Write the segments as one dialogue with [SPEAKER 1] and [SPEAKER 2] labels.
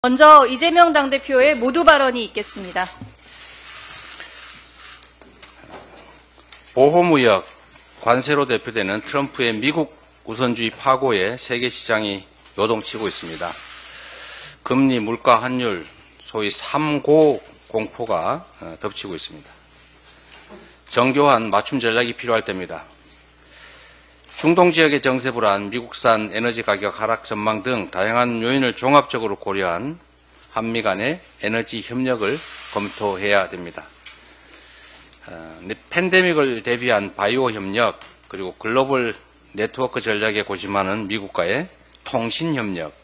[SPEAKER 1] 먼저 이재명 당대표의 모두 발언이 있겠습니다.
[SPEAKER 2] 보호무역, 관세로 대표되는 트럼프의 미국 우선주의 파고에 세계 시장이 요동치고 있습니다. 금리, 물가, 환율, 소위 3고 공포가 덮치고 있습니다. 정교한 맞춤 전략이 필요할 때입니다. 중동 지역의 정세 불안, 미국산 에너지 가격 하락 전망 등 다양한 요인을 종합적으로 고려한 한미 간의 에너지 협력을 검토해야 됩니다. 팬데믹을 대비한 바이오 협력, 그리고 글로벌 네트워크 전략에 고심하는 미국과의 통신 협력,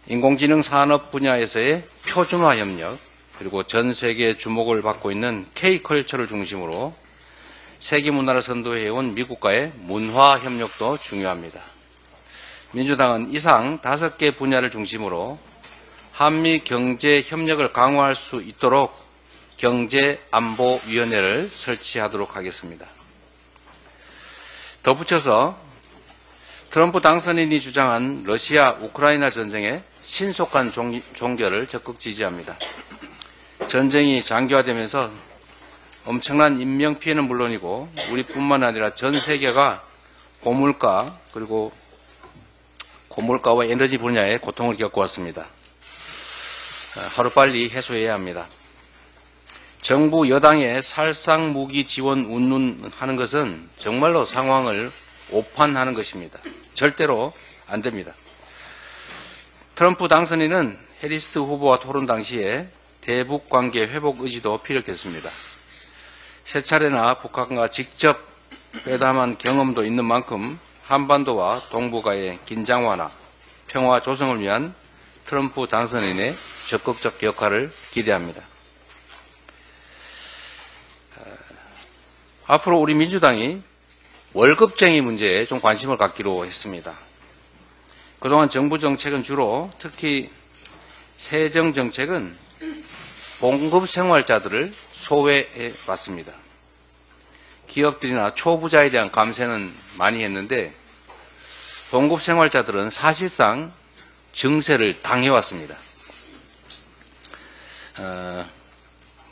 [SPEAKER 2] 인공지능 산업 분야에서의 표준화 협력, 그리고 전 세계 주목을 받고 있는 K컬처를 중심으로 세계 문화를 선도해온 미국과의 문화 협력도 중요합니다. 민주당은 이상 5개 분야를 중심으로 한미 경제 협력을 강화할 수 있도록 경제안보위원회를 설치하도록 하겠습니다. 덧붙여서 트럼프 당선인이 주장한 러시아 우크라이나 전쟁의 신속한 종결을 적극 지지합니다. 전쟁이 장기화되면서 엄청난 인명피해는 물론이고 우리뿐만 아니라 전 세계가 고물가 그리고 고물가와 에너지 분야의 고통을 겪어왔습니다. 하루빨리 해소해야 합니다. 정부 여당의 살상무기 지원 운운하는 것은 정말로 상황을 오판하는 것입니다. 절대로 안 됩니다. 트럼프 당선인은 해리스 후보와 토론 당시에 대북 관계 회복 의지도 피력했습니다. 세 차례나 북한과 직접 회담한 경험도 있는 만큼 한반도와 동북아의 긴장 완화, 평화 조성을 위한 트럼프 당선인의 적극적 역할을 기대합니다. 앞으로 우리 민주당이 월급쟁이 문제에 좀 관심을 갖기로 했습니다. 그동안 정부 정책은 주로 특히 세정 정책은 봉급 생활자들을 소외해 왔습니다. 기업들이나 초부자에 대한 감세는 많이 했는데 봉급 생활자들은 사실상 증세를 당해왔습니다.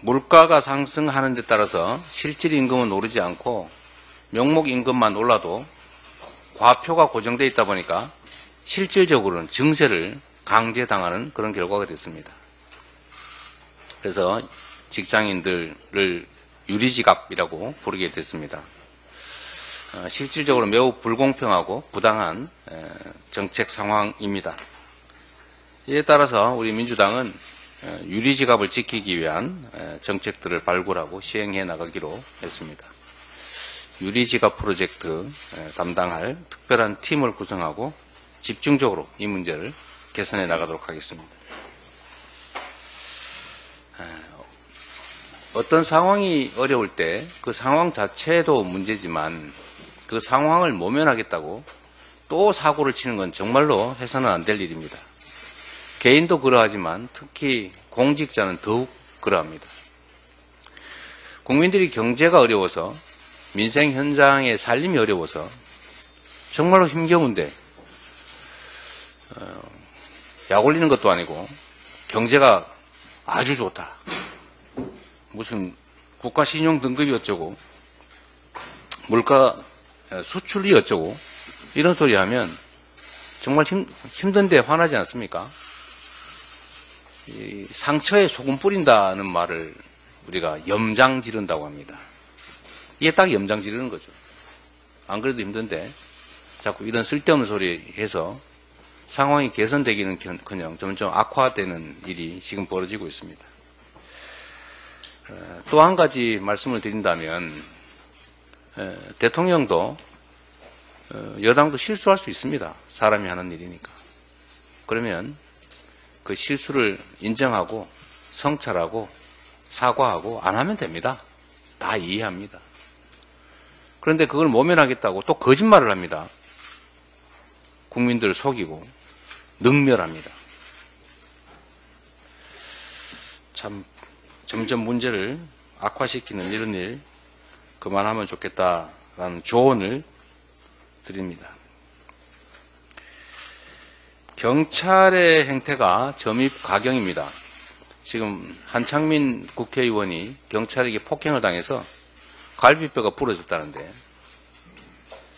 [SPEAKER 2] 물가가 상승하는 데 따라서 실질 임금은 오르지 않고 명목 임금만 올라도 과표가 고정되어 있다 보니까 실질적으로는 증세를 강제당하는 그런 결과가 됐습니다. 그래서 직장인들을 유리지갑이라고 부르게 됐습니다. 실질적으로 매우 불공평하고 부당한 정책 상황입니다. 이에 따라서 우리 민주당은 유리지갑을 지키기 위한 정책들을 발굴하고 시행해 나가기로 했습니다. 유리지갑 프로젝트 담당할 특별한 팀을 구성하고 집중적으로 이 문제를 개선해 나가도록 하겠습니다. 어떤 상황이 어려울 때 그 상황 자체도 문제지만 그 상황을 모면하겠다고 또 사고를 치는 건 정말로 해서는 안 될 일입니다. 개인도 그러하지만 특히 공직자는 더욱 그러합니다. 국민들이 경제가 어려워서 민생 현장의 살림이 어려워서 정말로 힘겨운데 약 올리는 것도 아니고 경제가 아주 좋다. 무슨 국가 신용 등급이 어쩌고 물가 수출이 어쩌고 이런 소리 하면 정말 힘든데 화나지 않습니까? 이 상처에 소금 뿌린다는 말을 우리가 염장 지른다고 합니다. 이게 딱 염장 지르는 거죠. 안 그래도 힘든데 자꾸 이런 쓸데없는 소리 해서 상황이 개선되기는 그냥 점점 악화되는 일이 지금 벌어지고 있습니다. 또 한 가지 말씀을 드린다면 대통령도 여당도 실수할 수 있습니다. 사람이 하는 일이니까. 그러면 그 실수를 인정하고 성찰하고 사과하고 안 하면 됩니다. 다 이해합니다. 그런데 그걸 모면하겠다고 또 거짓말을 합니다. 국민들을 속이고 능멸합니다. 참 점점 문제를 악화시키는 이런 일 그만하면 좋겠다라는 조언을 드립니다. 경찰의 행태가 점입 가경입니다. 지금 한창민 국회의원이 경찰에게 폭행을 당해서 갈비뼈가 부러졌다는데,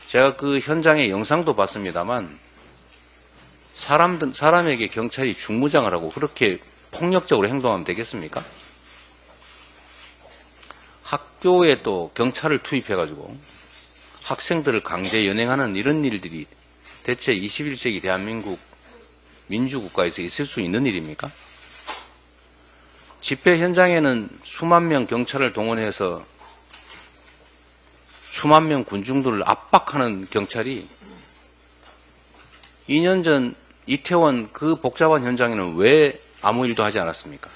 [SPEAKER 2] 제가 그 현장의 영상도 봤습니다만 사람에게 경찰이 중무장을 하고 그렇게 폭력적으로 행동하면 되겠습니까? 학교에 또 경찰을 투입해가지고 학생들을 강제 연행하는 이런 일들이 대체 21세기 대한민국 민주국가에서 있을 수 있는 일입니까? 집회 현장에는 수만 명 경찰을 동원해서 수만 명 군중들을 압박하는 경찰이 2년 전 이태원 그 복잡한 현장에는 왜 아무 일도 하지 않았습니까?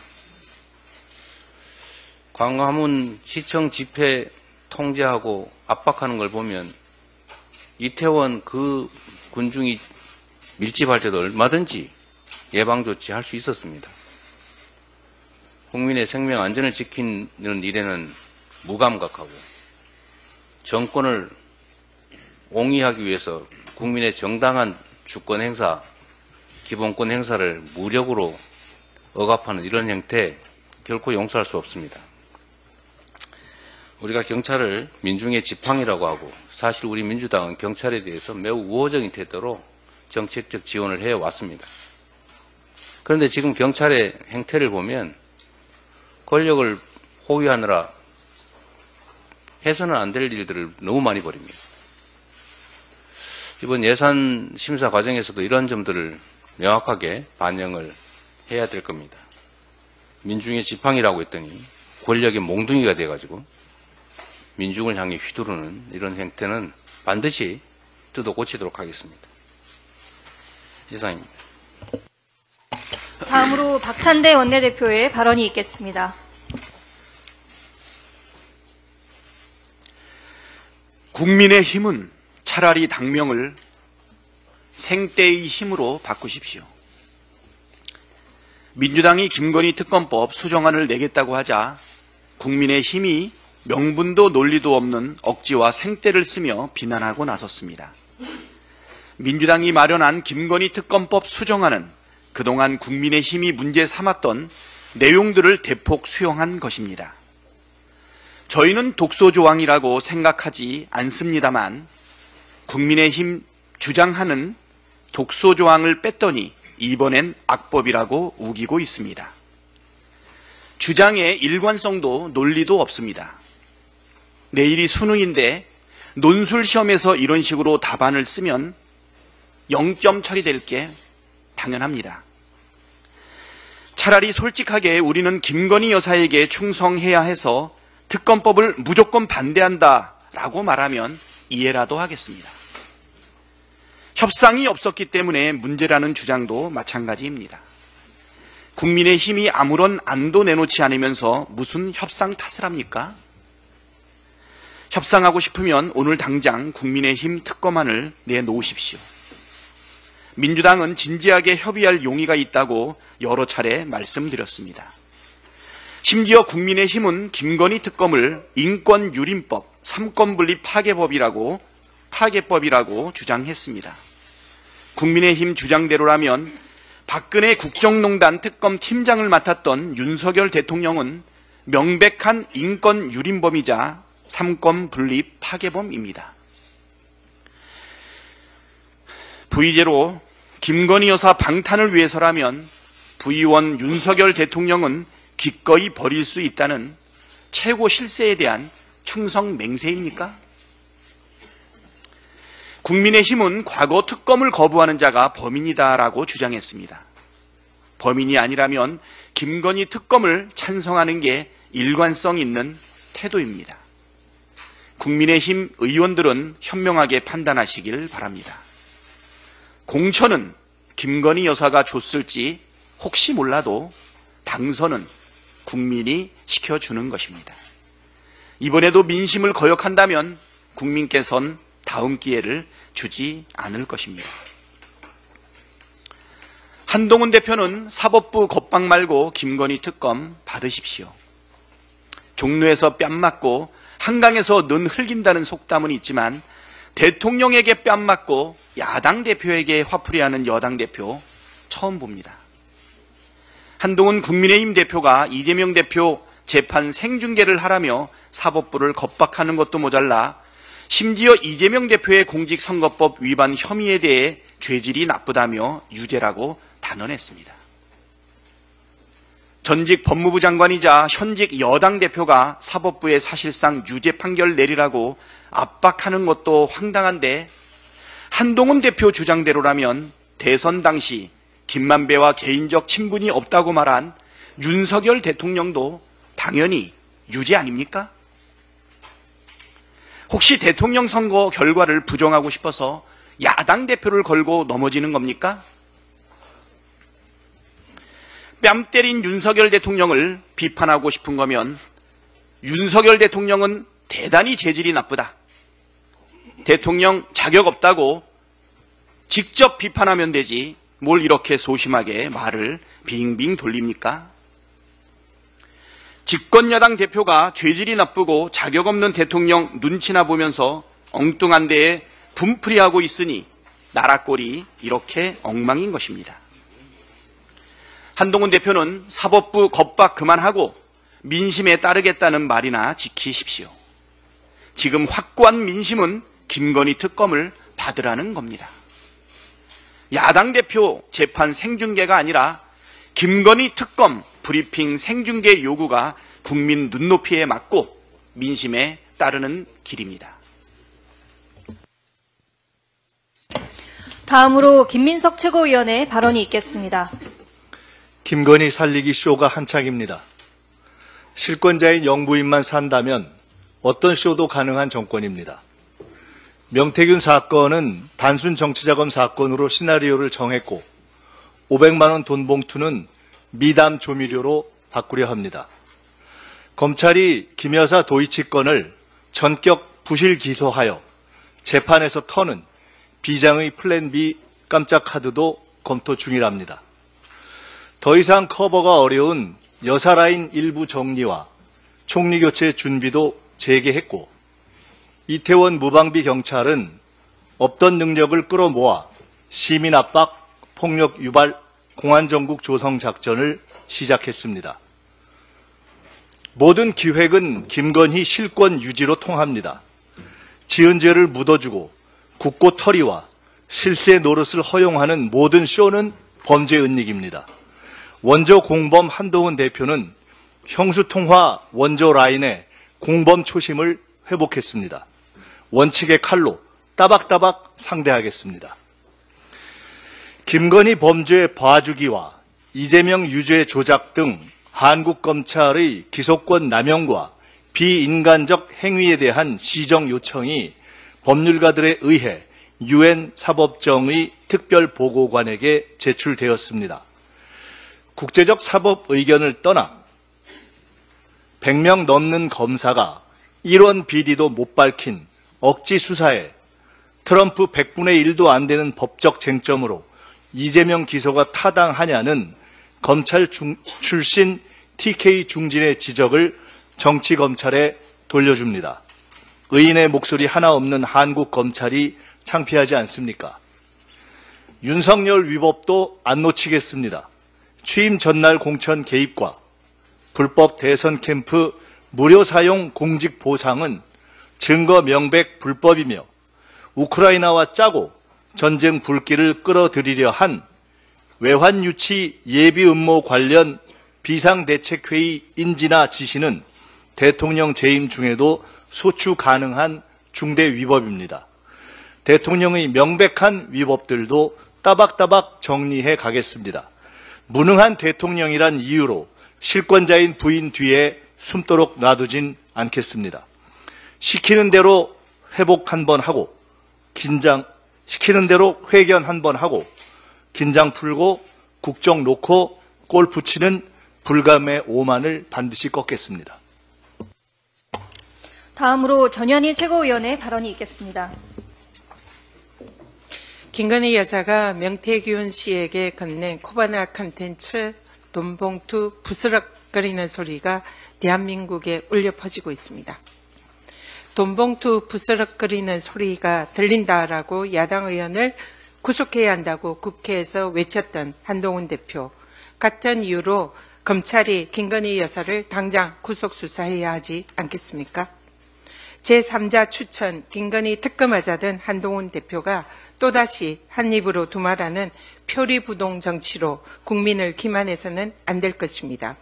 [SPEAKER 2] 광화문 시청 집회 통제하고 압박하는 걸 보면 이태원 그 군중이 밀집할 때도 얼마든지 예방조치 할 수 있었습니다. 국민의 생명 안전을 지키는 일에는 무감각하고 정권을 옹이하기 위해서 국민의 정당한 주권 행사, 기본권 행사를 무력으로 억압하는 이런 행태 결코 용서할 수 없습니다. 우리가 경찰을 민중의 지팡이라고 하고, 사실 우리 민주당은 경찰에 대해서 매우 우호적인 태도로 정책적 지원을 해왔습니다. 그런데 지금 경찰의 행태를 보면 권력을 호위하느라 해서는 안 될 일들을 너무 많이 벌입니다. 이번 예산 심사 과정에서도 이런 점들을 명확하게 반영을 해야 될 겁니다. 민중의 지팡이라고 했더니 권력의 몽둥이가 돼가지고 민중을 향해 휘두르는 이런 행태는 반드시 뜯어 고치도록 하겠습니다. 이상입니다.
[SPEAKER 1] 다음으로 박찬대 원내대표의 발언이 있겠습니다.
[SPEAKER 3] 국민의힘은 차라리 당명을 생떼의 힘으로 바꾸십시오. 민주당이 김건희 특검법 수정안을 내겠다고 하자 국민의힘이 명분도 논리도 없는 억지와 생떼를 쓰며 비난하고 나섰습니다. 민주당이 마련한 김건희 특검법 수정안은 그동안 국민의힘이 문제 삼았던 내용들을 대폭 수용한 것입니다. 저희는 독소조항이라고 생각하지 않습니다만 국민의힘 주장하는 독소조항을 뺐더니 이번엔 악법이라고 우기고 있습니다. 주장의 일관성도 논리도 없습니다. 내일이 수능인데 논술시험에서 이런 식으로 답안을 쓰면 0점 처리될 게 당연합니다. 차라리 솔직하게 우리는 김건희 여사에게 충성해야 해서 특검법을 무조건 반대한다라고 말하면 이해라도 하겠습니다. 협상이 없었기 때문에 문제라는 주장도 마찬가지입니다. 국민의힘이 아무런 안도 내놓지 않으면서 무슨 협상 탓을 합니까? 협상하고 싶으면 오늘 당장 국민의힘 특검안을 내놓으십시오. 민주당은 진지하게 협의할 용의가 있다고 여러 차례 말씀드렸습니다. 심지어 국민의힘은 김건희 특검을 인권유린법, 삼권분립 파괴법이라고 주장했습니다. 국민의힘 주장대로라면 박근혜 국정농단 특검 팀장을 맡았던 윤석열 대통령은 명백한 인권유린범이자 삼권분립 파괴범입니다. V제로 김건희 여사 방탄을 위해서라면 V원 윤석열 대통령은 기꺼이 버릴 수 있다는 최고 실세에 대한 충성 맹세입니까? 국민의힘은 과거 특검을 거부하는 자가 범인이다라고 주장했습니다. 범인이 아니라면 김건희 특검을 찬성하는 게 일관성 있는 태도입니다. 국민의힘 의원들은 현명하게 판단하시길 바랍니다. 공천은 김건희 여사가 줬을지 혹시 몰라도 당선은 국민이 시켜주는 것입니다. 이번에도 민심을 거역한다면 국민께선 다음 기회를 주지 않을 것입니다. 한동훈 대표는 사법부 겁박 말고 김건희 특검 받으십시오. 종로에서 뺨 맞고 한강에서 는 흘긴다는 속담은 있지만 대통령에게 뺨 맞고 야당 대표에게 화풀이하는 여당 대표 처음 봅니다. 한동훈 국민의힘 대표가 이재명 대표 재판 생중계를 하라며 사법부를 겁박하는 것도 모자라 심지어 이재명 대표의 공직선거법 위반 혐의에 대해 죄질이 나쁘다며 유죄라고 단언했습니다. 전직 법무부 장관이자 현직 여당 대표가 사법부에 사실상 유죄 판결 내리라고 압박하는 것도 황당한데 한동훈 대표 주장대로라면 대선 당시 김만배와 개인적 친분이 없다고 말한 윤석열 대통령도 당연히 유죄 아닙니까? 혹시 대통령 선거 결과를 부정하고 싶어서 야당 대표를 걸고 넘어지는 겁니까? 뺨 때린 윤석열 대통령을 비판하고 싶은 거면 윤석열 대통령은 대단히 재질이 나쁘다. 대통령 자격 없다고 직접 비판하면 되지 뭘 이렇게 소심하게 말을 빙빙 돌립니까? 집권여당 대표가 죄질이 나쁘고 자격 없는 대통령 눈치나 보면서 엉뚱한 데에 분풀이하고 있으니 나라 꼴이 이렇게 엉망인 것입니다. 한동훈 대표는 사법부 겁박 그만하고 민심에 따르겠다는 말이나 지키십시오. 지금 확고한 민심은 김건희 특검을 받으라는 겁니다. 야당 대표 재판 생중계가 아니라 김건희 특검 브리핑 생중계 요구가 국민 눈높이에 맞고 민심에 따르는 길입니다.
[SPEAKER 1] 다음으로 김민석 최고위원의 발언이 있겠습니다.
[SPEAKER 4] 김건희 살리기 쇼가 한창입니다. 실권자인 영부인만 산다면 어떤 쇼도 가능한 정권입니다. 명태균 사건은 단순 정치자금 사건으로 시나리오를 정했고 500만 원 돈 봉투는 미담 조미료로 바꾸려 합니다. 검찰이 김 여사 도이치 건을 전격 부실 기소하여 재판에서 터는 비장의 플랜 B 깜짝 카드도 검토 중이랍니다. 더 이상 커버가 어려운 여사 라인 일부 정리와 총리 교체 준비도 재개했고 이태원 무방비 경찰은 없던 능력을 끌어모아 시민 압박, 폭력 유발, 공안정국 조성 작전을 시작했습니다. 모든 기획은 김건희 실권 유지로 통합니다. 지은 죄를 묻어주고 국고 털이와 실세 노릇을 허용하는 모든 쇼는 범죄 은닉입니다. 원조 공범 한동훈 대표는 형수통화 원조 라인의 공범 초심을 회복했습니다. 원칙의 칼로 따박따박 상대하겠습니다. 김건희 범죄 봐주기와 이재명 유죄 조작 등 한국 검찰의 기소권 남용과 비인간적 행위에 대한 시정 요청이 법률가들에 의해 UN 사법정의 특별보고관에게 제출되었습니다. 국제적 사법 의견을 떠나 100명 넘는 검사가 1원 비리도 못 밝힌 억지 수사에 트럼프 100분의 1도 안 되는 법적 쟁점으로 이재명 기소가 타당하냐는 검찰 출신 TK 중진의 지적을 정치검찰에 돌려줍니다. 의인의 목소리 하나 없는 한국 검찰이 창피하지 않습니까? 윤석열 위법도 안 놓치겠습니다. 취임 전날 공천 개입과 불법 대선 캠프 무료 사용 공직 보상은 증거 명백 불법이며 우크라이나와 짜고 전쟁 불길을 끌어들이려 한 외환 유치 예비 음모 관련 비상대책회의 인지나 지시는 대통령 재임 중에도 소추 가능한 중대 위법입니다. 대통령의 명백한 위법들도 따박따박 정리해 가겠습니다. 무능한 대통령이란 이유로 실권자인 부인 뒤에 숨도록 놔두진 않겠습니다. 시키는 대로 회복 한번 하고 시키는 대로 회견 한번 하고 긴장 풀고 국정 놓고 골 붙이는 불감의 오만을 반드시 꺾겠습니다.
[SPEAKER 1] 다음으로 전현희 최고위원의 발언이 있겠습니다.
[SPEAKER 5] 김건희 여사가 명태균 씨에게 건넨 코바나 컨텐츠 돈봉투 부스럭거리는 소리가 대한민국에 울려 퍼지고 있습니다. 돈봉투 부스럭거리는 소리가 들린다라고 야당 의원을 구속해야 한다고 국회에서 외쳤던 한동훈 대표. 같은 이유로 검찰이 김건희 여사를 당장 구속 수사해야 하지 않겠습니까? 제3자 추천 김건희 특검하자던 한동훈 대표가 또다시 한 입으로 두말하는 표리부동 정치로 국민을 기만해서는 안 될 것입니다.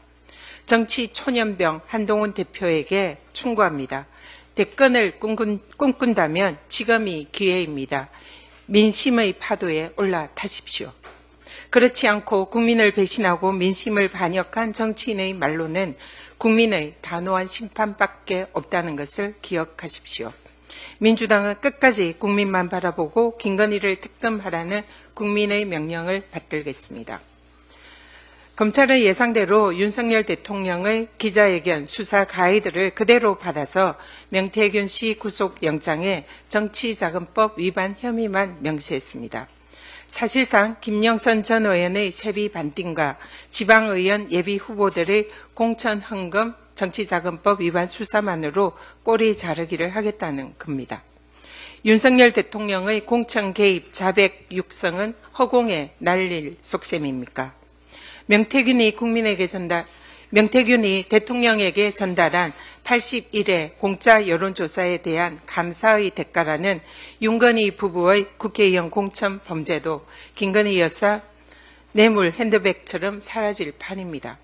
[SPEAKER 5] 정치 초년병 한동훈 대표에게 충고합니다. 대권을 꿈꾼다면 지금이 기회입니다. 민심의 파도에 올라타십시오. 그렇지 않고 국민을 배신하고 민심을 반역한 정치인의 말로는 국민의 단호한 심판밖에 없다는 것을 기억하십시오. 민주당은 끝까지 국민만 바라보고 김건희를 특검하라는 국민의 명령을 받들겠습니다. 검찰은 예상대로 윤석열 대통령의 기자회견 수사 가이드를 그대로 받아서 명태균 씨 구속영장에 정치자금법 위반 혐의만 명시했습니다. 사실상 김영선 전 의원의 세비 반띵과 지방의원 예비 후보들의 공천 헌금 정치자금법 위반 수사만으로 꼬리 자르기를 하겠다는 겁니다. 윤석열 대통령의 공천 개입 자백 육성은 허공에 날릴 속셈입니까? 명태균이 대통령에게 전달한 81회 공짜 여론조사에 대한 감사의 대가라는 윤건희 부부의 국회의원 공천 범죄도 김건희 여사 뇌물 핸드백처럼 사라질 판입니다.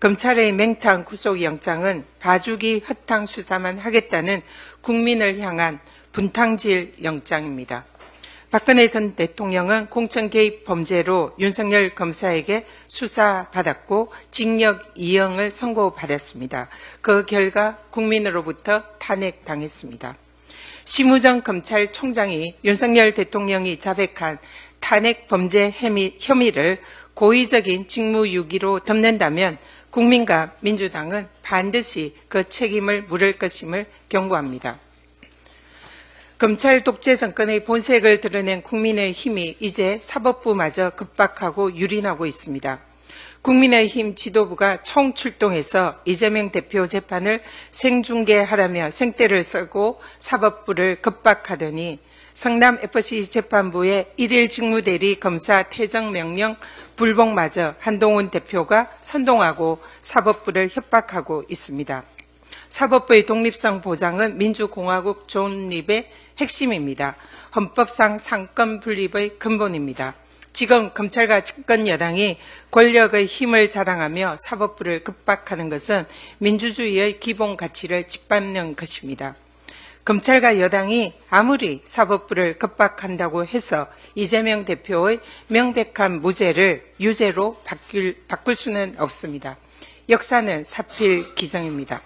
[SPEAKER 5] 검찰의 맹탕 구속영장은 봐주기 허탕 수사만 하겠다는 국민을 향한 분탕질 영장입니다. 박근혜 전 대통령은 공천 개입 범죄로 윤석열 검사에게 수사받았고 징역 2형을 선고받았습니다. 그 결과 국민으로부터 탄핵당했습니다. 심우정 검찰총장이 윤석열 대통령이 자백한 탄핵 범죄 혐의를 고의적인 직무유기로 덮는다면 국민과 민주당은 반드시 그 책임을 물을 것임을 경고합니다. 검찰 독재 정권의 본색을 드러낸 국민의힘이 이제 사법부마저 급박하고 유린하고 있습니다. 국민의힘 지도부가 총출동해서 이재명 대표 재판을 생중계하라며 생떼를 썰고 사법부를 급박하더니 성남FC 재판부의 1일 직무대리 검사 퇴정명령 불복마저 한동훈 대표가 선동하고 사법부를 협박하고 있습니다. 사법부의 독립성 보장은 민주공화국 존립의 핵심입니다. 헌법상 상권 분립의 근본입니다. 지금 검찰과 집권 여당이 권력의 힘을 자랑하며 사법부를 급박하는 것은 민주주의의 기본 가치를 짓밟는 것입니다. 검찰과 여당이 아무리 사법부를 급박한다고 해서 이재명 대표의 명백한 무죄를 유죄로 바꿀 수는 없습니다. 역사는 사필 기정입니다.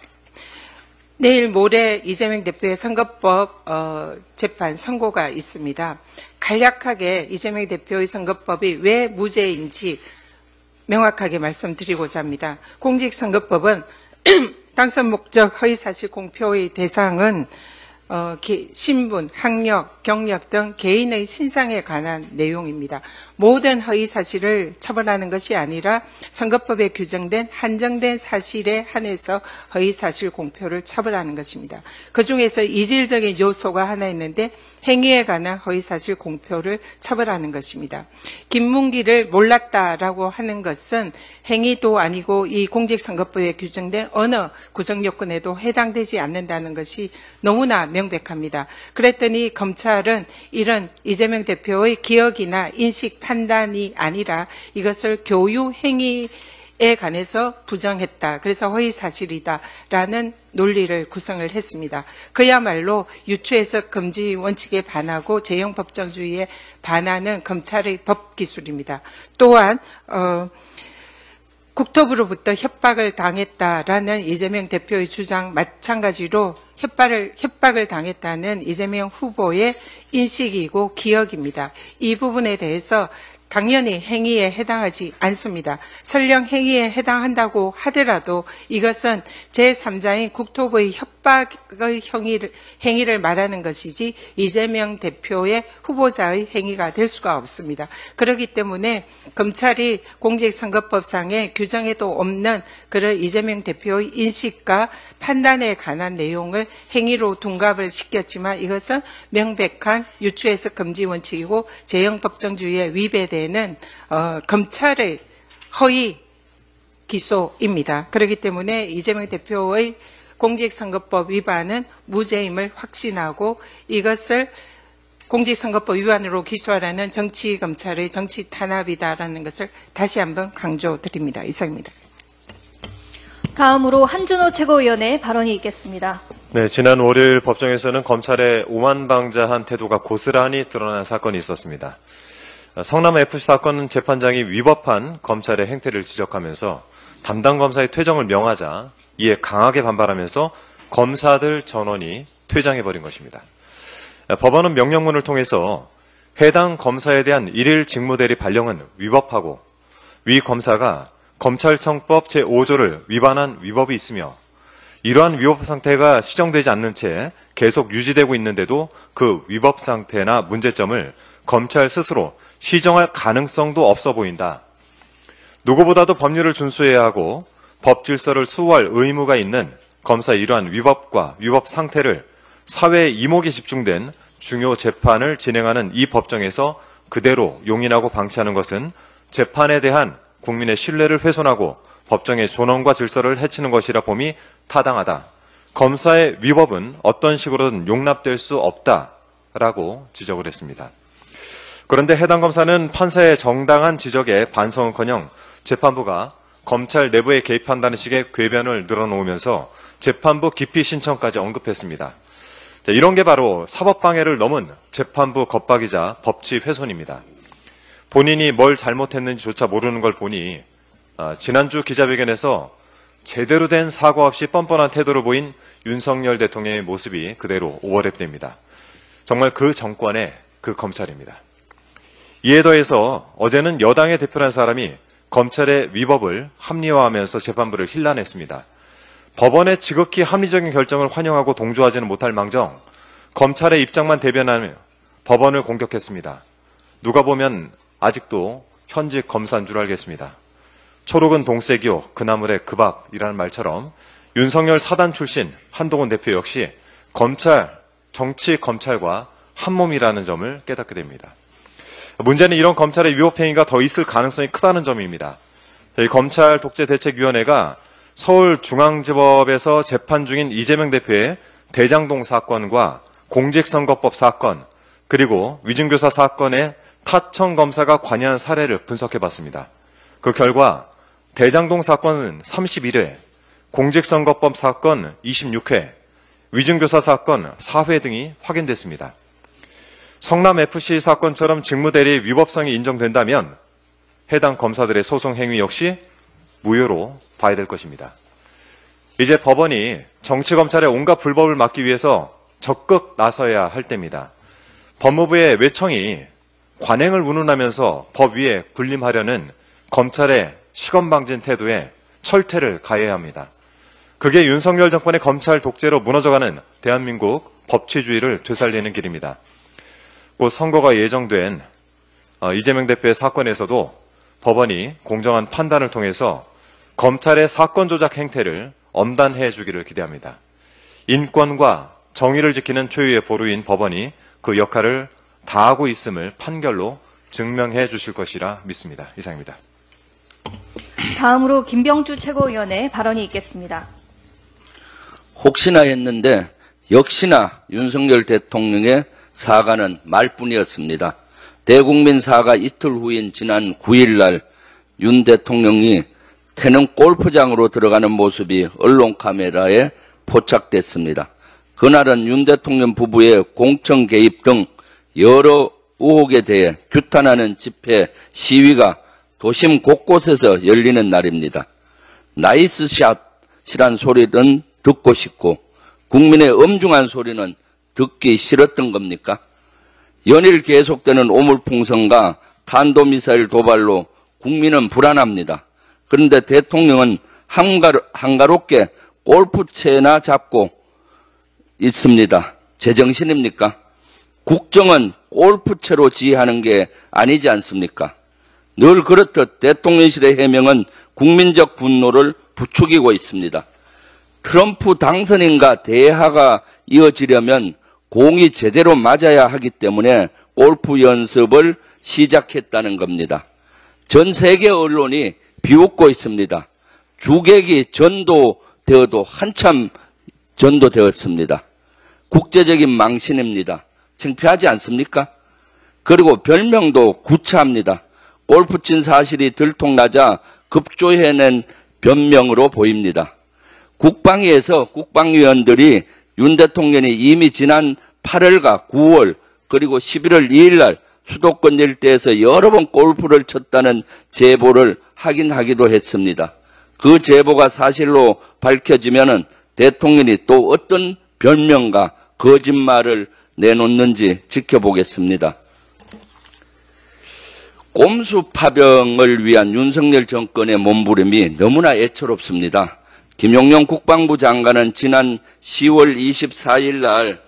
[SPEAKER 5] 내일 모레 이재명 대표의 선거법 재판 선고가 있습니다. 간략하게 이재명 대표의 선거법이 왜 무죄인지 명확하게 말씀드리고자 합니다. 공직선거법은 당선 목적 허위사실 공표의 대상은 신분, 학력, 경력 등 개인의 신상에 관한 내용입니다. 모든 허위사실을 처벌하는 것이 아니라 선거법에 규정된 한정된 사실에 한해서 허위사실 공표를 처벌하는 것입니다. 그중에서 이질적인 요소가 하나 있는데 행위에 관한 허위사실 공표를 처벌하는 것입니다. 김문기를 몰랐다라고 하는 것은 행위도 아니고 이 공직선거법에 규정된 어느 구성요건에도 해당되지 않는다는 것이 너무나 명백합니다. 그랬더니 검찰은 이런 이재명 대표의 기억이나 인식 판단이 아니라 이것을 교유 행위에 관해서 부정했다. 그래서 허위사실이다라는 논리를 구성을 했습니다. 그야말로 유추해석 금지 원칙에 반하고 재형법정주의에 반하는 검찰의 법기술입니다. 또한 국토부로부터 협박을 당했다라는 이재명 대표의 주장 마찬가지로 협박을 당했다는 이재명 후보의 인식이고 기억입니다. 이 부분에 대해서 당연히 행위에 해당하지 않습니다. 설령 행위에 해당한다고 하더라도 이것은 제3자인 국토부의 협박의 행위를 말하는 것이지 이재명 대표의 후보자의 행위가 될 수가 없습니다. 그렇기 때문에 검찰이 공직선거법상의 규정에도 없는 그런 이재명 대표의 인식과 판단에 관한 내용을 행위로 둔갑을 시켰지만 이것은 명백한 유추해석 금지 원칙이고 재형법정주의에 위배되는 검찰의 허위 기소입니다. 그렇기 때문에 이재명 대표의 공직선거법 위반은 무죄임을 확신하고 이것을 공직선거법 위반으로 기소하라는 정치검찰의 정치 탄압이다라는 것을 다시 한번 강조드립니다. 이상입니다.
[SPEAKER 1] 다음으로 한준호 최고위원의 발언이 있겠습니다.
[SPEAKER 6] 네, 지난 월요일 법정에서는 검찰의 오만방자한 태도가 고스란히 드러난 사건이 있었습니다. 성남FC 사건 재판장이 위법한 검찰의 행태를 지적하면서 담당 검사의 퇴정을 명하자 이에 강하게 반발하면서 검사들 전원이 퇴장해버린 것입니다. 법원은 명령문을 통해서 해당 검사에 대한 일일 직무대리 발령은 위법하고 위 검사가 검찰청법 제5조를 위반한 위법이 있으며 이러한 위법 상태가 시정되지 않는 채 계속 유지되고 있는데도 그 위법 상태나 문제점을 검찰 스스로 시정할 가능성도 없어 보인다. 누구보다도 법률을 준수해야 하고 법 질서를 수호할 의무가 있는 검사의 이러한 위법과 위법 상태를 사회의 이목이 집중된 중요 재판을 진행하는 이 법정에서 그대로 용인하고 방치하는 것은 재판에 대한 국민의 신뢰를 훼손하고 법정의 존엄과 질서를 해치는 것이라 봄이 타당하다. 검사의 위법은 어떤 식으로든 용납될 수 없다라고 지적을 했습니다. 그런데 해당 검사는 판사의 정당한 지적에 반성은커녕 재판부가 검찰 내부에 개입한다는 식의 궤변을 늘어놓으면서 재판부 기피 신청까지 언급했습니다. 이런 게 바로 사법방해를 넘은 재판부 겁박이자 법치 훼손입니다. 본인이 뭘 잘못했는지조차 모르는 걸 보니 지난주 기자회견에서 제대로 된 사과 없이 뻔뻔한 태도를 보인 윤석열 대통령의 모습이 그대로 오버랩됩니다. 정말 그 정권의 그 검찰입니다. 이에 더해서 어제는 여당의 대표라는 사람이 검찰의 위법을 합리화하면서 재판부를 힐난했습니다. 법원의 지극히 합리적인 결정을 환영하고 동조하지는 못할 망정 검찰의 입장만 대변하며 법원을 공격했습니다. 누가 보면 아직도 현직 검사인 줄 알겠습니다. 초록은 동색이요 그나물의 그 밥이라는 말처럼 윤석열 사단 출신 한동훈 대표 역시 검찰, 정치 검찰과 한몸이라는 점을 깨닫게 됩니다. 문제는 이런 검찰의 위법행위가 더 있을 가능성이 크다는 점입니다. 저희 검찰독재대책위원회가 서울중앙지법에서 재판 중인 이재명 대표의 대장동 사건과 공직선거법 사건 그리고 위증교사 사건의 타청 검사가 관여한 사례를 분석해봤습니다. 그 결과 대장동 사건은 31회, 공직선거법 사건 26회, 위증교사 사건 4회 등이 확인됐습니다. 성남FC 사건처럼 직무대리의 위법성이 인정된다면 해당 검사들의 소송 행위 역시 무효로 봐야 될 것입니다. 이제 법원이 정치검찰의 온갖 불법을 막기 위해서 적극 나서야 할 때입니다. 법무부의 외청이 관행을 운운하면서 법 위에 군림하려는 검찰의 시건방진 태도에 철퇴를 가해야 합니다. 그게 윤석열 정권의 검찰 독재로 무너져가는 대한민국 법치주의를 되살리는 길입니다. 곧 선거가 예정된 이재명 대표의 사건에서도 법원이 공정한 판단을 통해서 검찰의 사건 조작 행태를 엄단해 주기를 기대합니다. 인권과 정의를 지키는 최후의 보루인 법원이 그 역할을 다하고 있음을 판결로 증명해 주실 것이라 믿습니다. 이상입니다.
[SPEAKER 1] 다음으로 김병주 최고위원의 발언이 있겠습니다.
[SPEAKER 7] 혹시나 했는데 역시나 윤석열 대통령의 사과는 말뿐이었습니다. 대국민 사과 이틀 후인 지난 9일 날 윤 대통령이 태릉 골프장으로 들어가는 모습이 언론 카메라에 포착됐습니다. 그날은 윤 대통령 부부의 공청 개입 등 여러 의혹에 대해 규탄하는 집회 시위가 도심 곳곳에서 열리는 날입니다. 나이스 샷이란 소리는 듣고 싶고 국민의 엄중한 소리는 듣기 싫었던 겁니까? 연일 계속되는 오물풍선과 탄도미사일 도발로 국민은 불안합니다. 그런데 대통령은 한가롭게 골프채나 잡고 있습니다. 제정신입니까? 국정은 골프채로 지휘하는 게 아니지 않습니까? 늘 그렇듯 대통령실의 해명은 국민적 분노를 부추기고 있습니다. 트럼프 당선인과 대화가 이어지려면 공이 제대로 맞아야 하기 때문에 골프 연습을 시작했다는 겁니다. 전 세계 언론이 비웃고 있습니다. 주객이 전도되어도 한참 전도되었습니다. 국제적인 망신입니다. 창피하지 않습니까? 그리고 별명도 구차합니다. 골프 친 사실이 들통나자 급조해낸 변명으로 보입니다. 국방위에서 국방위원들이 윤 대통령이 이미 지난 8월과 9월 그리고 11월 2일 날 수도권 일대에서 여러 번 골프를 쳤다는 제보를 확인하기도 했습니다. 그 제보가 사실로 밝혀지면은 대통령이 또 어떤 변명과 거짓말을 내놓는지 지켜보겠습니다. 꼼수 파병을 위한 윤석열 정권의 몸부림이 너무나 애처롭습니다. 김용년 국방부 장관은 지난 10월 24일 날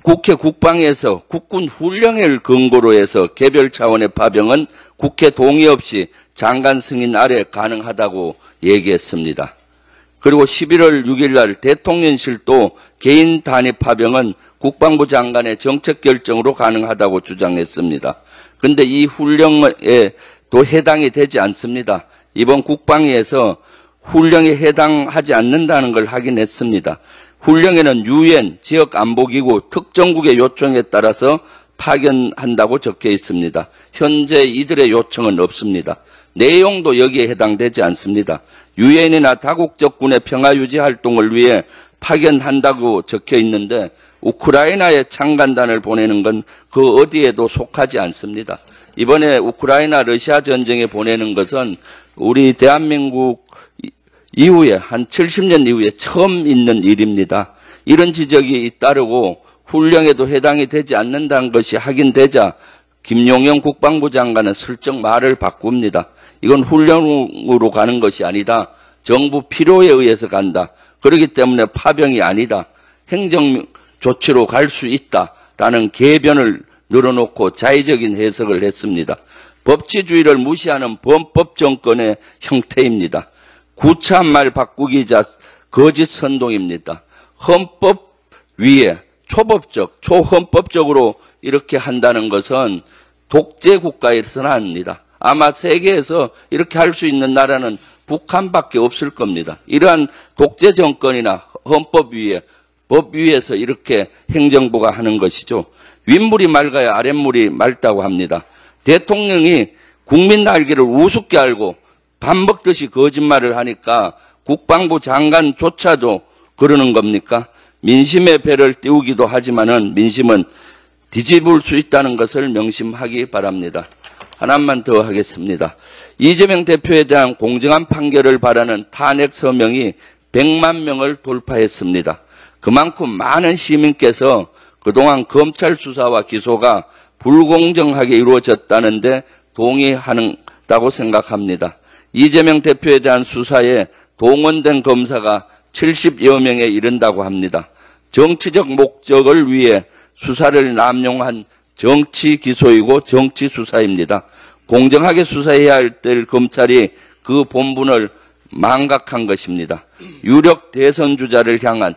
[SPEAKER 7] 국회 국방에서 국군 훈령을 근거로 해서 개별 차원의 파병은 국회 동의 없이 장관 승인 아래 가능하다고 얘기했습니다. 그리고 11월 6일 날 대통령실도 개인 단위 파병은 국방부 장관의 정책 결정으로 가능하다고 주장했습니다. 그런데 이 훈령에 또 해당이 되지 않습니다. 이번 국방위에서 훈령에 해당하지 않는다는 걸 확인했습니다. 훈령에는 유엔, 지역안보기구, 특정국의 요청에 따라서 파견한다고 적혀 있습니다. 현재 이들의 요청은 없습니다. 내용도 여기에 해당되지 않습니다. 유엔이나 다국적 군의 평화유지 활동을 위해 파견한다고 적혀 있는데 우크라이나에 창간단을 보내는 건 그 어디에도 속하지 않습니다. 이번에 우크라이나 러시아 전쟁에 보내는 것은 우리 대한민국 이후에 한 70년 이후에 처음 있는 일입니다. 이런 지적이 잇따르고 훈령에도 해당이 되지 않는다는 것이 확인되자 김용현 국방부 장관은 슬쩍 말을 바꿉니다. 이건 훈령으로 가는 것이 아니다. 정부 필요에 의해서 간다. 그렇기 때문에 파병이 아니다. 행정 조치로 갈 수 있다라는 개변을 늘어놓고 자의적인 해석을 했습니다. 법치주의를 무시하는 범법 정권의 형태입니다. 구차한 말 바꾸기자 거짓 선동입니다. 헌법 위에 초법적, 초헌법적으로 이렇게 한다는 것은 독재 국가에서는 합니다. 아마 세계에서 이렇게 할 수 있는 나라는 북한밖에 없을 겁니다. 이러한 독재 정권이나 헌법 위에, 법 위에서 이렇게 행정부가 하는 것이죠. 윗물이 맑아야 아랫물이 맑다고 합니다. 대통령이 국민 날개를 우습게 알고 밥 먹듯이 거짓말을 하니까 국방부 장관조차도 그러는 겁니까? 민심의 배를 띄우기도 하지만은 민심은 뒤집을 수 있다는 것을 명심하기 바랍니다. 하나만 더 하겠습니다. 이재명 대표에 대한 공정한 판결을 바라는 탄핵 서명이 100만 명을 돌파했습니다. 그만큼 많은 시민께서 그동안 검찰 수사와 기소가 불공정하게 이루어졌다는데 동의한다고 생각합니다. 이재명 대표에 대한 수사에 동원된 검사가 70여 명에 이른다고 합니다. 정치적 목적을 위해 수사를 남용한 정치 기소이고 정치 수사입니다. 공정하게 수사해야 할 때 검찰이 그 본분을 망각한 것입니다. 유력 대선 주자를 향한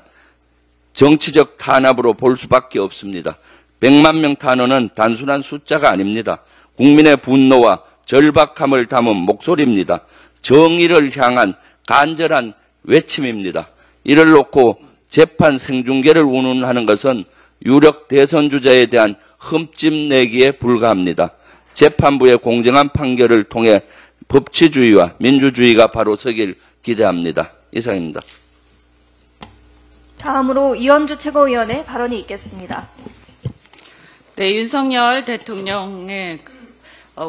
[SPEAKER 7] 정치적 탄압으로 볼 수밖에 없습니다. 100만 명 탄원은 단순한 숫자가 아닙니다. 국민의 분노와 절박함을 담은 목소리입니다. 정의를 향한 간절한 외침입니다. 이를 놓고 재판 생중계를 운운하는 것은 유력 대선 주자에 대한 흠집내기에 불과합니다. 재판부의 공정한 판결을 통해 법치주의와 민주주의가 바로 서길 기대합니다. 이상입니다.
[SPEAKER 1] 다음으로 이현주 최고위원의 발언이 있겠습니다.
[SPEAKER 8] 네, 윤석열 대통령의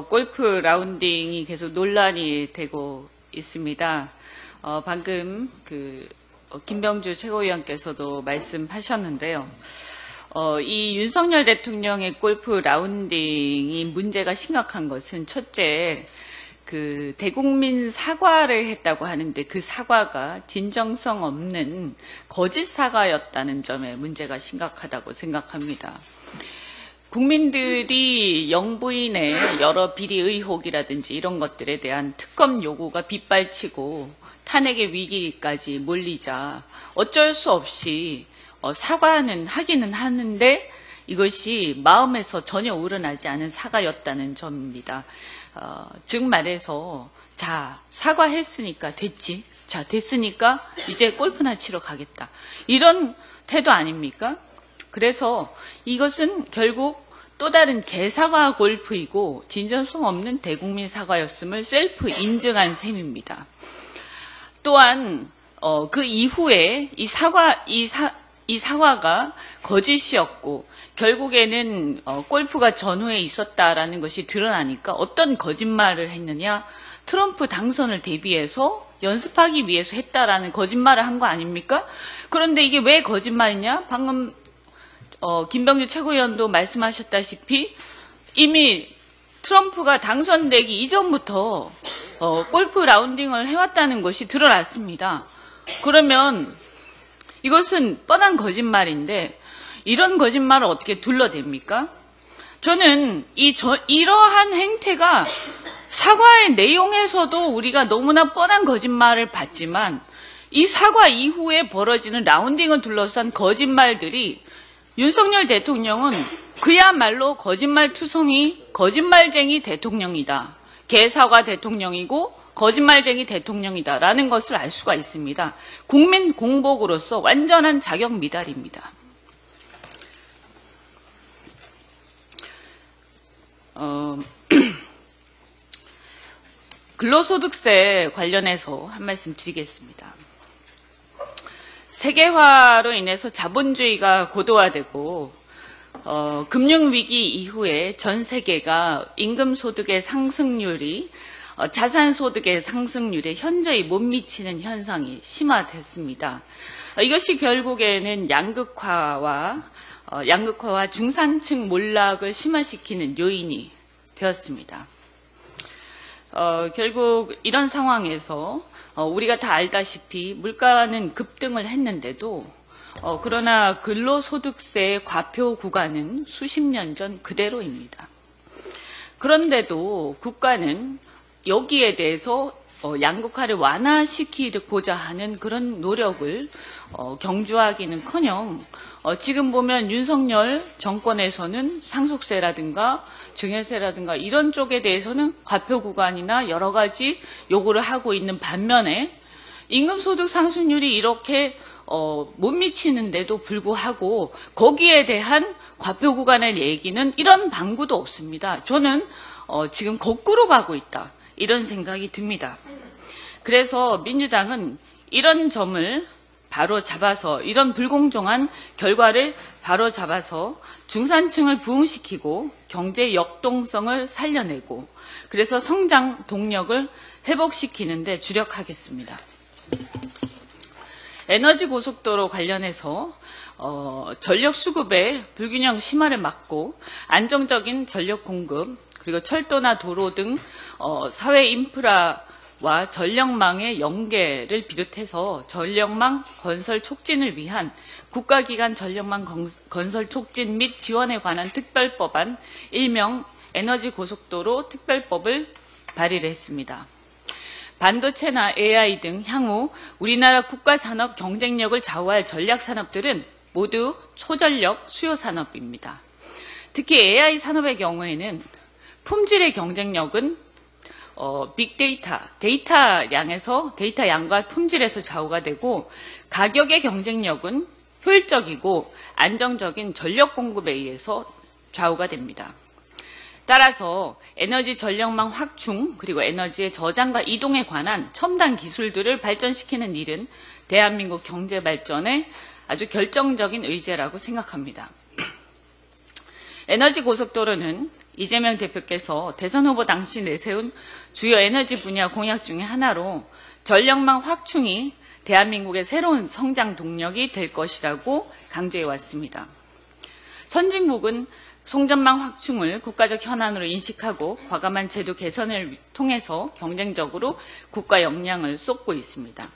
[SPEAKER 8] 골프 라운딩이 계속 논란이 되고 있습니다. 방금 김병주 최고위원께서도 말씀하셨는데요. 이 윤석열 대통령의 골프 라운딩이 문제가 심각한 것은 첫째, 그 대국민 사과를 했다고 하는데 그 사과가 진정성 없는 거짓 사과였다는 점에 문제가 심각하다고 생각합니다. 국민들이 영부인의 여러 비리 의혹이라든지 이런 것들에 대한 특검 요구가 빗발치고 탄핵의 위기까지 몰리자 어쩔 수 없이 사과는 하기는 하는데 이것이 마음에서 전혀 우러나지 않은 사과였다는 점입니다. 즉 말해서 자 사과했으니까 됐지. 자 됐으니까 이제 골프나 치러 가겠다. 이런 태도 아닙니까? 그래서 이것은 결국 또 다른 개사과 골프이고 진정성 없는 대국민 사과였음을 셀프 인증한 셈입니다. 또한 그 이후에 이 사과가 거짓이었고 결국에는 골프가 전후에 있었다라는 것이 드러나니까 어떤 거짓말을 했느냐? 트럼프 당선을 대비해서 연습하기 위해서 했다라는 거짓말을 한 거 아닙니까? 그런데 이게 왜 거짓말이냐? 방금 김병주 최고위원도 말씀하셨다시피 이미 트럼프가 당선되기 이전부터 골프 라운딩을 해왔다는 것이 드러났습니다. 그러면 이것은 뻔한 거짓말인데 이런 거짓말을 어떻게 둘러댑니까? 저는 이러한 행태가 사과의 내용에서도 우리가 너무나 뻔한 거짓말을 봤지만 이 사과 이후에 벌어지는 라운딩을 둘러싼 거짓말들이 윤석열 대통령은 그야말로 거짓말투성이 거짓말쟁이 대통령이다. 개사과 대통령이고 거짓말쟁이 대통령이다라는 것을 알 수가 있습니다. 국민 공복으로서 완전한 자격 미달입니다. 근로소득세 관련해서 한 말씀 드리겠습니다. 세계화로 인해서 자본주의가 고도화되고 금융위기 이후에 전 세계가 임금소득의 상승률이 자산소득의 상승률에 현저히 못 미치는 현상이 심화됐습니다. 이것이 결국에는 양극화와 중산층 몰락을 심화시키는 요인이 되었습니다. 결국 이런 상황에서 우리가 다 알다시피 물가는 급등을 했는데도 그러나 근로소득세의 과표 구간은 수십 년 전 그대로입니다. 그런데도 국가는 여기에 대해서 양극화를 완화시키고자 하는 그런 노력을 경주하기는커녕 지금 보면 윤석열 정권에서는 상속세라든가 증여세라든가 이런 쪽에 대해서는 과표 구간이나 여러 가지 요구를 하고 있는 반면에 임금소득 상승률이 이렇게 못 미치는데도 불구하고 거기에 대한 과표 구간의 얘기는 이런 방구도 없습니다. 저는 지금 거꾸로 가고 있다. 이런 생각이 듭니다. 그래서 민주당은 이런 점을 바로 잡아서 이런 불공정한 결과를 바로 잡아서 중산층을 부흥시키고 경제 역동성을 살려내고 그래서 성장 동력을 회복시키는 데 주력하겠습니다. 에너지 고속도로 관련해서 전력 수급의 불균형 심화를 막고 안정적인 전력 공급 그리고 철도나 도로 등 사회 인프라와 전력망의 연계를 비롯해서 전력망 건설 촉진을 위한 국가기관 전력망 건설 촉진 및 지원에 관한 특별법안 일명 에너지 고속도로 특별법을 발의를 했습니다. 반도체나 AI 등 향후 우리나라 국가 산업 경쟁력을 좌우할 전략 산업들은 모두 초전력 수요 산업입니다. 특히 AI 산업의 경우에는 품질의 경쟁력은 빅데이터, 데이터 양과 품질에서 좌우가 되고 가격의 경쟁력은 효율적이고 안정적인 전력 공급에 의해서 좌우가 됩니다. 따라서 에너지 전력망 확충 그리고 에너지의 저장과 이동에 관한 첨단 기술들을 발전시키는 일은 대한민국 경제 발전에 아주 결정적인 의제라고 생각합니다. 에너지 고속도로는 이재명 대표께서 대선 후보 당시 내세운 주요 에너지 분야 공약 중에 하나로 전력망 확충이 대한민국의 새로운 성장 동력이 될 것이라고 강조해 왔습니다. 선진국은 송전망 확충을 국가적 현안으로 인식하고 과감한 제도 개선을 통해서 경쟁적으로 국가 역량을 쏟고 있습니다.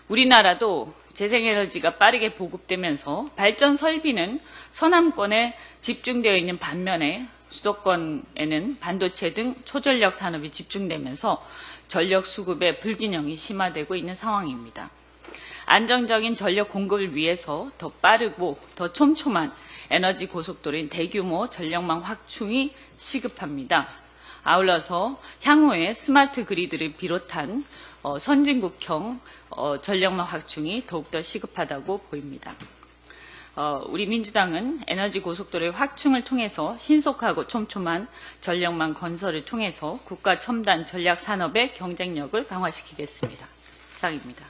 [SPEAKER 8] 우리나라도 재생에너지가 빠르게 보급되면서 발전 설비는 서남권에 집중되어 있는 반면에 수도권에는 반도체 등 초전력 산업이 집중되면서 전력 수급의 불균형이 심화되고 있는 상황입니다. 안정적인 전력 공급을 위해서 더 빠르고 더 촘촘한 에너지 고속도로인 대규모 전력망 확충이 시급합니다. 아울러서 향후에 스마트 그리드를 비롯한 선진국형 전력망 확충이 더욱더 시급하다고 보입니다. 우리 민주당은 에너지 고속도로의 확충을 통해서 신속하고 촘촘한 전력망 건설을 통해서 국가 첨단 전략 산업의 경쟁력을 강화시키겠습니다. 이상입니다.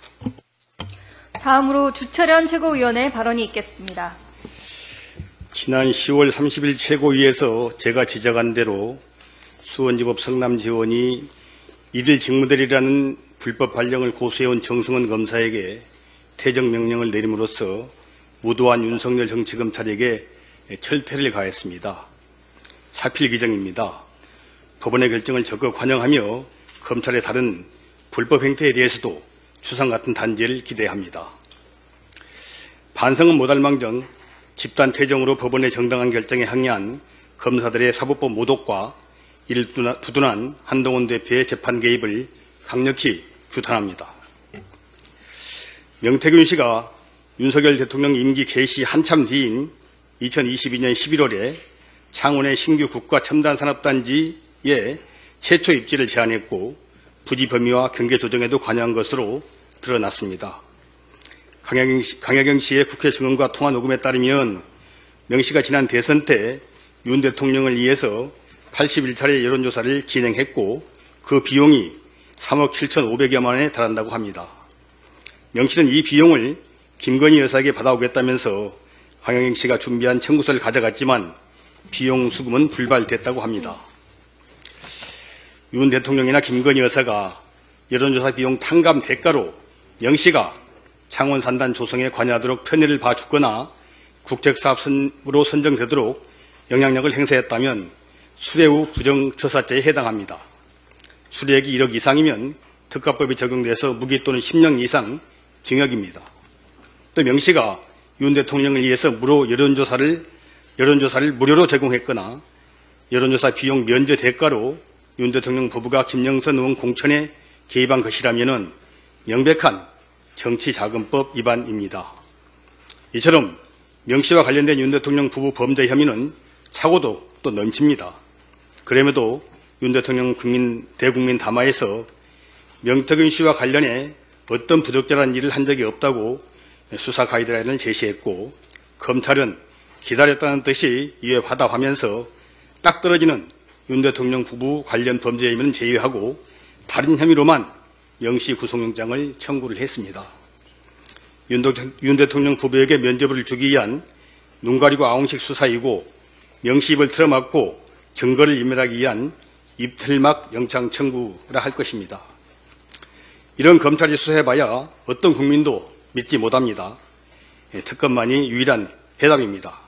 [SPEAKER 1] 다음으로 주철현 최고위원의 발언이 있겠습니다.
[SPEAKER 9] 지난 10월 30일 최고위에서 제가 지적한 대로 수원지법 성남지원이 이를 직무대리라는 불법 발령을 고수해온 정승원 검사에게 퇴정명령을 내림으로써 무도한 윤석열 정치검찰에게 철퇴를 가했습니다. 사필 규정입니다. 법원의 결정을 적극 환영하며 검찰의 다른 불법 행태에 대해서도 추상 같은 단죄를 기대합니다. 반성은 못할망정 집단 퇴정으로 법원의 정당한 결정에 항의한 검사들의 사법법 모독과 이를 두둔한 한동훈 대표의 재판 개입을 강력히 규탄합니다. 명태균 씨가 윤석열 대통령 임기 개시 한참 뒤인 2022년 11월에 창원의 신규 국가첨단산업단지에 최초 입지를 제안했고 부지 범위와 경계 조정에도 관여한 것으로 드러났습니다. 강혜경 씨의 국회 증언과 통화 녹음에 따르면 명 씨가 지난 대선 때 윤 대통령을 위해서 81차례 여론조사를 진행했고 그 비용이 3억 7,500여만 원에 달한다고 합니다. 명 씨는 이 비용을 김건희 여사에게 받아오겠다면서 강혜경 씨가 준비한 청구서를 가져갔지만 비용 수금은 불발됐다고 합니다. 윤 대통령이나 김건희 여사가 여론조사 비용 탕감 대가로 명 씨가 창원 산단 조성에 관여하도록 편의를 봐주거나 국책사업으로 선정되도록 영향력을 행사했다면 수뢰 후 부정처사죄에 해당합니다. 수뢰액이 1억 이상이면 특가법이 적용돼서 무기 또는 10년 이상 징역입니다. 또 명 씨가 윤 대통령을 위해서 여론조사를 무료로 제공했거나 여론조사 비용 면제 대가로 윤 대통령 부부가 김영선 의원 공천에 개입한 것이라면 명백한 정치자금법 위반입니다. 이처럼 명 씨와 관련된 윤 대통령 부부 범죄 혐의는 차고도 또 넘칩니다. 그럼에도 윤 대통령 대국민 담화에서 명태균 씨와 관련해 어떤 부적절한 일을 한 적이 없다고 수사 가이드라인을 제시했고 검찰은 기다렸다는 뜻이 이에 받아하면서 딱 떨어지는 윤 대통령 부부 관련 범죄 혐의는 제외하고 다른 혐의로만 명 씨 구속영장을 청구를 했습니다. 윤 대통령 부부에게 면죄부를 주기 위한 눈 가리고 아웅식 수사이고 명 씨 입을 틀어막고 증거를 인멸하기 위한 입틀막 영장 청구라 할 것입니다. 이런 검찰이 수사해봐야 어떤 국민도 믿지 못합니다. 특검만이 유일한 해답입니다.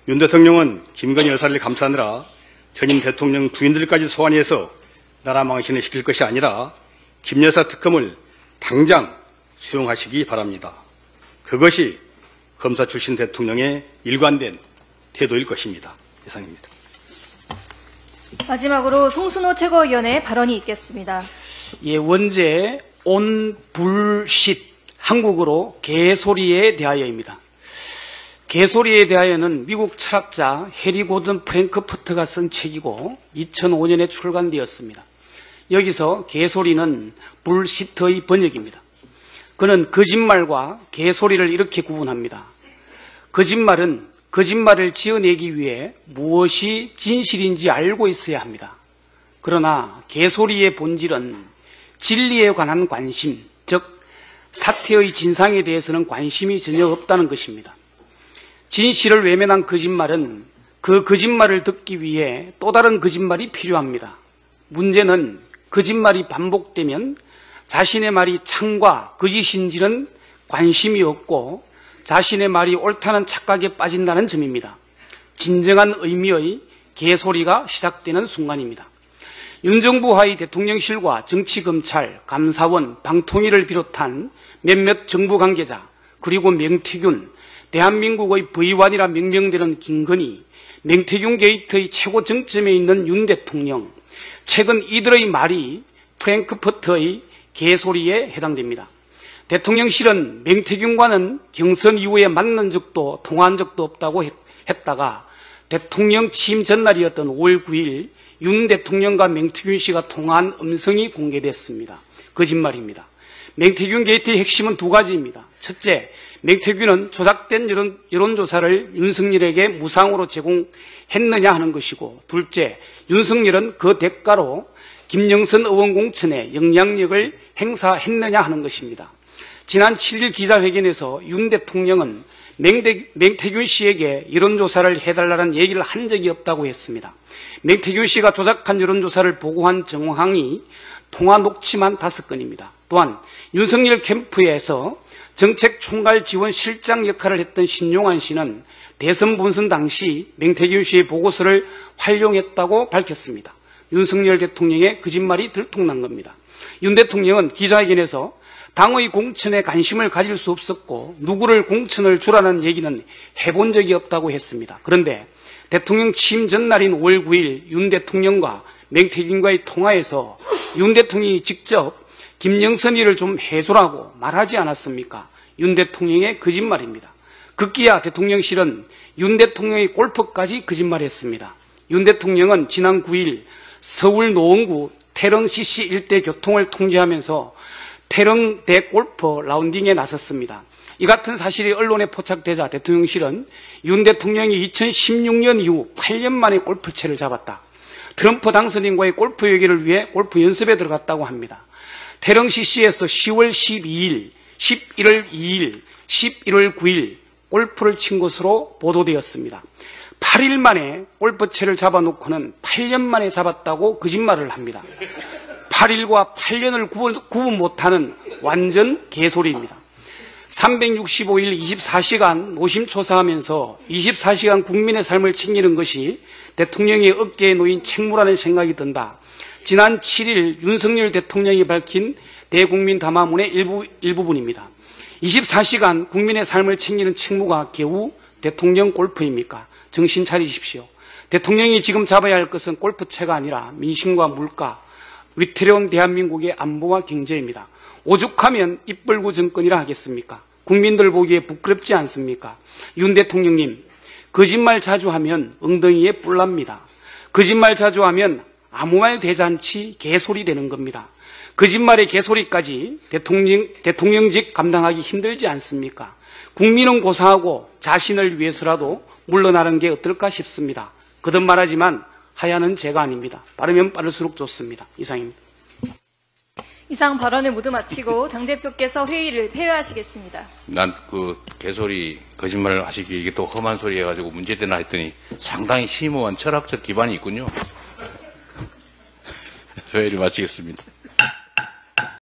[SPEAKER 9] 윤 대통령은 김건희 여사를 감싸느라 전임 대통령 부인들까지 소환해서 나라 망신을 시킬 것이 아니라 김 여사 특검을 당장 수용하시기 바랍니다. 그것이 검사 출신 대통령의 일관된 태도일 것입니다. 이상입니다.
[SPEAKER 1] 마지막으로 송순호 최고위원의 발언이 있겠습니다.
[SPEAKER 10] 예, 원제 온 불쉿 한국어로 개소리에 대하여입니다. 개소리에 대하여는 미국 철학자 해리 고든 프랭크푸트가 쓴 책이고 2005년에 출간되었습니다. 여기서 개소리는 불시트의 번역입니다. 그는 거짓말과 개소리를 이렇게 구분합니다. 거짓말은 거짓말을 지어내기 위해 무엇이 진실인지 알고 있어야 합니다. 그러나 개소리의 본질은 진리에 관한 관심, 즉 사태의 진상에 대해서는 관심이 전혀 없다는 것입니다. 진실을 외면한 거짓말은 그 거짓말을 듣기 위해 또 다른 거짓말이 필요합니다. 문제는 거짓말이 반복되면 자신의 말이 참과 거짓인지는 관심이 없고 자신의 말이 옳다는 착각에 빠진다는 점입니다. 진정한 의미의 개소리가 시작되는 순간입니다. 윤 정부 하의 대통령실과 정치검찰, 감사원, 방통위를 비롯한 몇몇 정부 관계자, 그리고 명태균, 대한민국의 V1이라 명명되는 김건희, 명태균 게이트의 최고 정점에 있는 윤 대통령, 최근 이들의 말이 프랭크퍼트의 개소리에 해당됩니다. 대통령실은 명태균과는 경선 이후에 만난 적도 통화한 적도 없다고 했다가 대통령 취임 전날이었던 5월 9일 윤 대통령과 명태균 씨가 통화한 음성이 공개됐습니다. 거짓말입니다. 명태균 게이트의 핵심은 두 가지입니다. 첫째, 명태균은 조작된 여론조사를 윤석열에게 무상으로 제공했느냐 하는 것이고, 둘째, 윤석열은 그 대가로 김영선 의원 공천에 영향력을 행사했느냐 하는 것입니다. 지난 7일 기자회견에서 윤 대통령은 명태균 씨에게 여론조사를 해달라는 얘기를 한 적이 없다고 했습니다. 명태균 씨가 조작한 여론조사를 보고한 정황이 통화 녹취만 5건입니다. 또한 윤석열 캠프에서 정책총괄 지원 실장 역할을 했던 신용환 씨는 대선 본선 당시 명태균 씨의 보고서를 활용했다고 밝혔습니다. 윤석열 대통령의 거짓말이 들통난 겁니다. 윤 대통령은 기자회견에서 당의 공천에 관심을 가질 수 없었고 누구를 공천을 주라는 얘기는 해본 적이 없다고 했습니다. 그런데 대통령 취임 전날인 5월 9일 윤 대통령과 명태균과의 통화에서 윤 대통령이 직접 김영선이를 좀 해주라고 말하지 않았습니까? 윤 대통령의 거짓말입니다. 급기야 대통령실은 윤 대통령의 골프까지 거짓말했습니다. 윤 대통령은 지난 9일 서울 노원구 태릉 CC 일대 교통을 통제하면서 태릉 대골프 라운딩에 나섰습니다. 이 같은 사실이 언론에 포착되자 대통령실은 윤 대통령이 2016년 이후 8년 만에 골프채를 잡았다. 트럼프 당선인과의 골프 얘기를 위해 골프 연습에 들어갔다고 합니다. 태릉 CC에서 10월 12일, 11월 2일, 11월 9일 골프를 친 것으로 보도되었습니다. 8일 만에 골프채를 잡아놓고는 8년 만에 잡았다고 거짓말을 합니다. 8일과 8년을 구분 못하는 완전 개소리입니다. 365일 24시간 노심초사하면서 24시간 국민의 삶을 챙기는 것이 대통령의 어깨에 놓인 책무라는 생각이 든다. 지난 7일 윤석열 대통령이 밝힌 대국민 담화문의 일부분입니다. 24시간 국민의 삶을 챙기는 책무가 겨우 대통령 골프입니까? 정신 차리십시오. 대통령이 지금 잡아야 할 것은 골프채가 아니라 민심과 물가, 위태로운 대한민국의 안보와 경제입니다. 오죽하면 입벌구 정권이라 하겠습니까? 국민들 보기에 부끄럽지 않습니까? 윤 대통령님, 거짓말 자주 하면 엉덩이에 뿔 납니다. 거짓말 자주 하면 아무 말 대잔치 개소리 되는 겁니다. 거짓말의 개소리까지 대통령직 감당하기 힘들지 않습니까? 국민은 고사하고 자신을 위해서라도 물러나는 게 어떨까 싶습니다. 거듭 말하지만 하야는 제가 아닙니다. 빠르면 빠를수록 좋습니다. 이상입니다.
[SPEAKER 1] 이상 발언을 모두 마치고 당대표께서 회의를 폐회하시겠습니다.
[SPEAKER 2] 난 그 개소리 거짓말을 하시기 이게 또 험한 소리 해가지고 문제되나 했더니 상당히 심오한 철학적 기반이 있군요. 회의를 마치겠습니다.